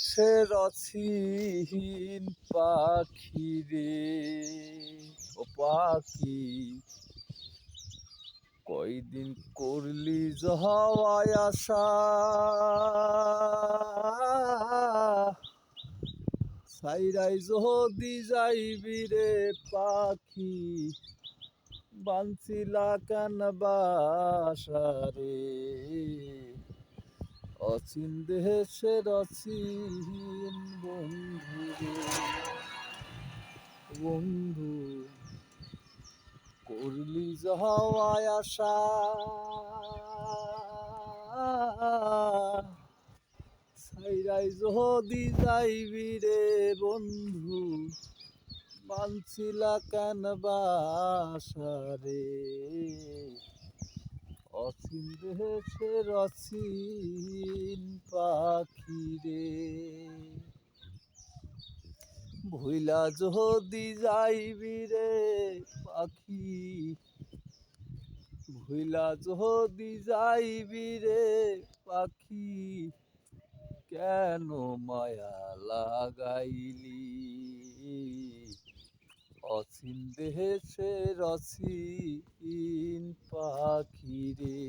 সে রছিহীন পাখি রে, ও পাখি কয়দিন করলি যাওয়ায় আশা, সাইরাই যদি যাইবি রে পাখি, বানছিলা কেন বাসা রে, অচিন দেশের অচিন বন্ধু রে, বন্ধু করলি যাওয়ায় আশা, সাইরাই যদি যাইবি রে বন্ধু, বানছিলা কেন বাসা রে, অচিন দেশের অচিন পাখি রে, ভুইলা যদি যাইবি রে পাখি, ভুইলা যদি যাইবি রে পাখি, কেন মায়া লাগাইলি, অচিন দেশের অচিন পাখি রে।